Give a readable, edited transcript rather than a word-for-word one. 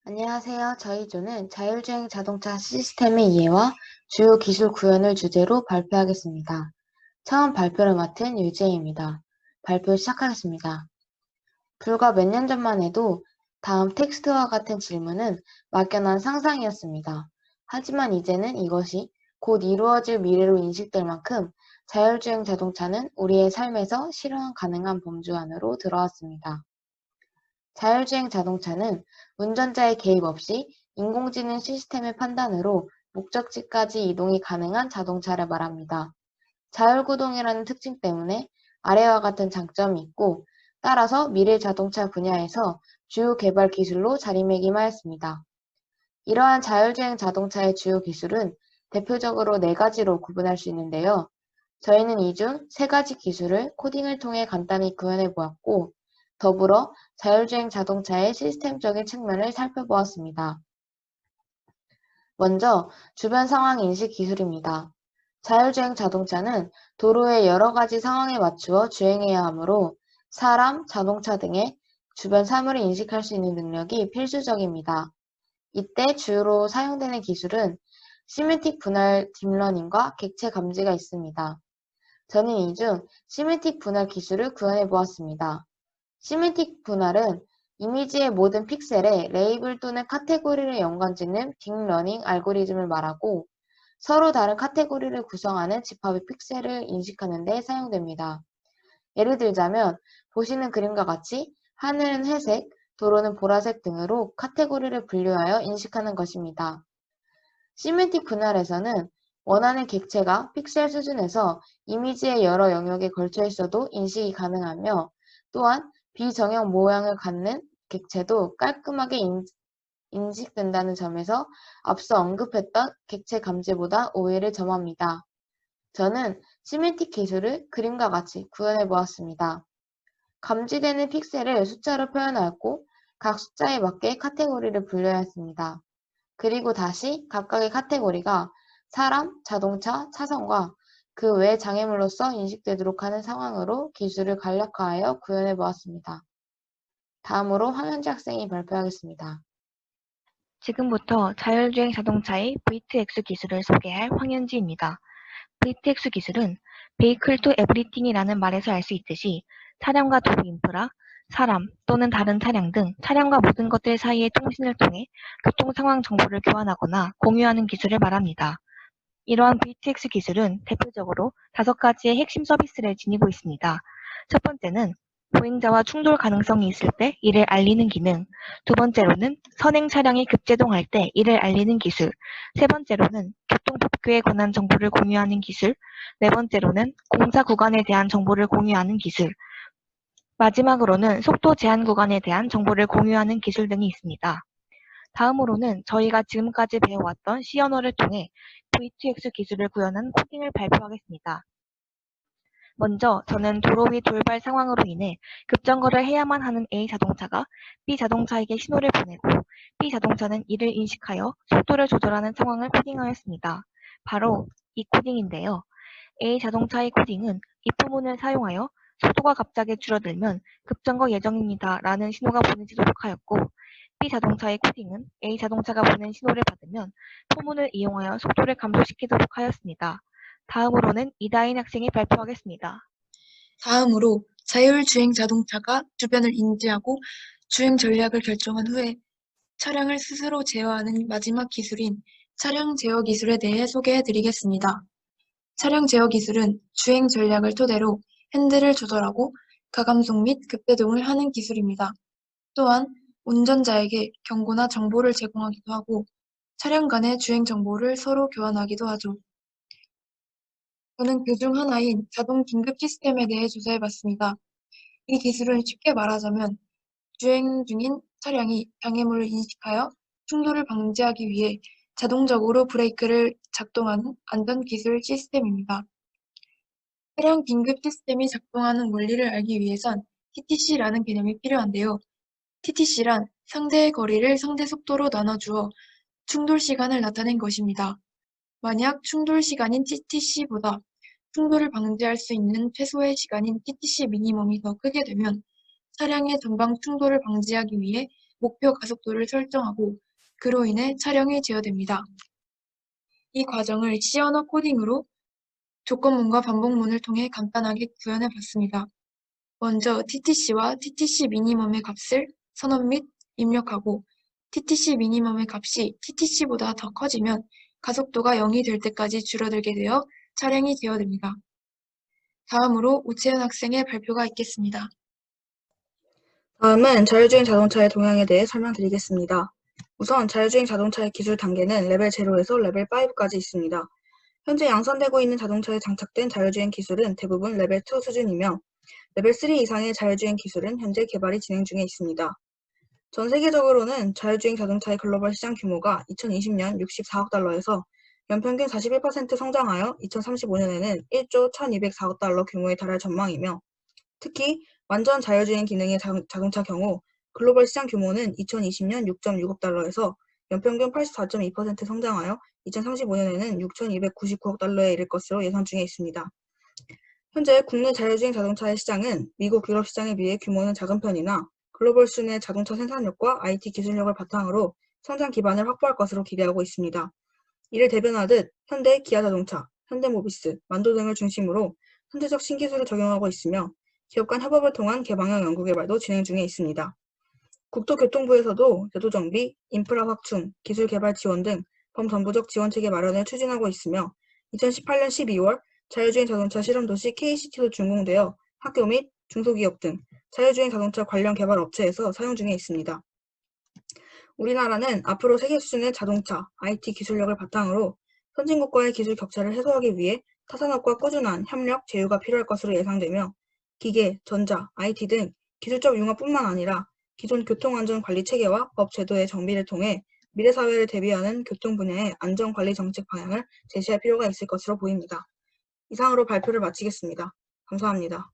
안녕하세요. 저희 조는 자율주행 자동차 시스템의 이해와 주요 기술 구현을 주제로 발표하겠습니다. 처음 발표를 맡은 유재입니다. 발표 시작하겠습니다. 불과 몇 년 전만 해도 다음 텍스트와 같은 질문은 막연한 상상이었습니다. 하지만 이제는 이것이 곧 이루어질 미래로 인식될 만큼 자율주행 자동차는 우리의 삶에서 실현 가능한 범주 안으로 들어왔습니다. 자율주행 자동차는 운전자의 개입 없이 인공지능 시스템의 판단으로 목적지까지 이동이 가능한 자동차를 말합니다. 자율구동이라는 특징 때문에 아래와 같은 장점이 있고, 따라서 미래 자동차 분야에서 주요 개발 기술로 자리매김하였습니다. 이러한 자율주행 자동차의 주요 기술은 대표적으로 네 가지로 구분할 수 있는데요. 저희는 이 중 세 가지 기술을 코딩을 통해 간단히 구현해 보았고, 더불어 자율주행 자동차의 시스템적인 측면을 살펴보았습니다. 먼저 주변 상황 인식 기술입니다. 자율주행 자동차는 도로의 여러 가지 상황에 맞추어 주행해야 하므로 사람, 자동차 등의 주변 사물을 인식할 수 있는 능력이 필수적입니다. 이때 주로 사용되는 기술은 시메틱 분할 딥러닝과 객체 감지가 있습니다. 저는 이 중 시메틱 분할 기술을 구현해 보았습니다. 시메틱 분할은 이미지의 모든 픽셀에 레이블 또는 카테고리를 연관짓는 딥러닝 알고리즘을 말하고, 서로 다른 카테고리를 구성하는 집합의 픽셀을 인식하는 데 사용됩니다. 예를 들자면 보시는 그림과 같이 하늘은 회색, 도로는 보라색 등으로 카테고리를 분류하여 인식하는 것입니다. 시메틱 분할에서는 원하는 객체가 픽셀 수준에서 이미지의 여러 영역에 걸쳐 있어도 인식이 가능하며, 또한 비정형 모양을 갖는 객체도 깔끔하게 인식된다는 점에서 앞서 언급했던 객체 감지보다 우위를 점합니다. 저는 시메틱 기술을 그림과 같이 구현해 보았습니다. 감지되는 픽셀을 숫자로 표현하였고, 각 숫자에 맞게 카테고리를 분류하였습니다. 그리고 다시 각각의 카테고리가 사람, 자동차, 차선과 그 외 장애물로서 인식되도록 하는 상황으로 기술을 간략화하여 구현해 보았습니다. 다음으로 황현지 학생이 발표하겠습니다. 지금부터 자율주행 자동차의 V2X 기술을 소개할 황현지입니다. V2X 기술은 Vehicle to Everything이라는 말에서 알 수 있듯이 차량과 도로 인프라, 사람 또는 다른 차량 등 차량과 모든 것들 사이의 통신을 통해 교통 상황 정보를 교환하거나 공유하는 기술을 말합니다. 이러한 V2X 기술은 대표적으로 5가지의 핵심 서비스를 지니고 있습니다. 첫 번째는 보행자와 충돌 가능성이 있을 때 이를 알리는 기능, 두 번째로는 선행 차량이 급제동할 때 이를 알리는 기술, 세 번째로는 교통법규에 관한 정보를 공유하는 기술, 네 번째로는 공사 구간에 대한 정보를 공유하는 기술, 마지막으로는 속도 제한 구간에 대한 정보를 공유하는 기술 등이 있습니다. 다음으로는 저희가 지금까지 배워왔던 C 언어를 통해 V2X 기술을 구현한 코딩을 발표하겠습니다. 먼저 저는 도로 위 돌발 상황으로 인해 급정거를 해야만 하는 A 자동차가 B 자동차에게 신호를 보내고 B 자동차는 이를 인식하여 속도를 조절하는 상황을 코딩하였습니다. 바로 이 코딩인데요. A 자동차의 코딩은 이 부분을 사용하여 속도가 갑자기 줄어들면 급정거 예정입니다 라는 신호가 보내지도록 하였고, B 자동차의 코딩은 A 자동차가 보낸 신호를 받으면 포문을 이용하여 속도를 감소시키도록 하였습니다. 다음으로는 이다인 학생이 발표하겠습니다. 다음으로 자율주행 자동차가 주변을 인지하고 주행 전략을 결정한 후에 차량을 스스로 제어하는 마지막 기술인 차량 제어 기술에 대해 소개해 드리겠습니다. 차량 제어 기술은 주행 전략을 토대로 핸들을 조절하고 가감속 및 급배동을 하는 기술입니다. 또한 운전자에게 경고나 정보를 제공하기도 하고 차량 간의 주행 정보를 서로 교환하기도 하죠. 저는 그 중 하나인 자동 긴급 시스템에 대해 조사해봤습니다. 이 기술은 쉽게 말하자면 주행 중인 차량이 장애물을 인식하여 충돌을 방지하기 위해 자동적으로 브레이크를 작동하는 안전기술 시스템입니다. 차량 긴급 시스템이 작동하는 원리를 알기 위해선 TTC라는 개념이 필요한데요. TTC란 상대의 거리를 상대 속도로 나눠주어 충돌 시간을 나타낸 것입니다. 만약 충돌 시간인 TTC보다 충돌을 방지할 수 있는 최소의 시간인 TTC 미니멈이 더 크게 되면 차량의 전방 충돌을 방지하기 위해 목표 가속도를 설정하고 그로 인해 차량이 제어됩니다. 이 과정을 C 언어 코딩으로 조건문과 반복문을 통해 간단하게 구현해 봤습니다. 먼저 TTC와 TTC 미니멈의 값을 선언 및 입력하고 TTC 미니멈의 값이 TTC보다 더 커지면 가속도가 0이 될 때까지 줄어들게 되어 차량이 제어됩니다. 다음으로 오채연 학생의 발표가 있겠습니다. 다음은 자율주행 자동차의 동향에 대해 설명드리겠습니다. 우선 자율주행 자동차의 기술 단계는 레벨 0에서 레벨 5까지 있습니다. 현재 양산되고 있는 자동차에 장착된 자율주행 기술은 대부분 레벨 2 수준이며 레벨 3 이상의 자율주행 기술은 현재 개발이 진행 중에 있습니다. 전 세계적으로는 자율주행 자동차의 글로벌 시장 규모가 2020년 64억 달러에서 연평균 41% 성장하여 2035년에는 1조 1204억 달러 규모에 달할 전망이며 특히 완전 자율주행 기능의 자동차 경우 글로벌 시장 규모는 2020년 6.6억 달러에서 연평균 84.2% 성장하여 2035년에는 6,299억 달러에 이를 것으로 예상 중에 있습니다. 현재 국내 자율주행 자동차의 시장은 미국, 유럽 시장에 비해 규모는 작은 편이나 글로벌 수준의 자동차 생산력과 IT 기술력을 바탕으로 성장 기반을 확보할 것으로 기대하고 있습니다. 이를 대변하듯 현대, 기아자동차, 현대모비스, 만도 등을 중심으로 현대적 신기술을 적용하고 있으며 기업 간 협업을 통한 개방형 연구개발도 진행 중에 있습니다. 국토교통부에서도 제도정비, 인프라 확충, 기술개발 지원 등 범정부적 지원체계 마련을 추진하고 있으며 2018년 12월 자율주행 자동차 실험도시 KCT도 준공되어 학교 및 중소기업 등 자율주행 자동차 관련 개발 업체에서 사용 중에 있습니다. 우리나라는 앞으로 세계 수준의 자동차, IT 기술력을 바탕으로 선진국과의 기술 격차를 해소하기 위해 타산업과 꾸준한 협력, 제휴가 필요할 것으로 예상되며 기계, 전자, IT 등 기술적 융합뿐만 아니라 기존 교통안전관리체계와 법 제도의 정비를 통해 미래 사회를 대비하는 교통 분야의 안전관리 정책 방향을 제시할 필요가 있을 것으로 보입니다. 이상으로 발표를 마치겠습니다. 감사합니다.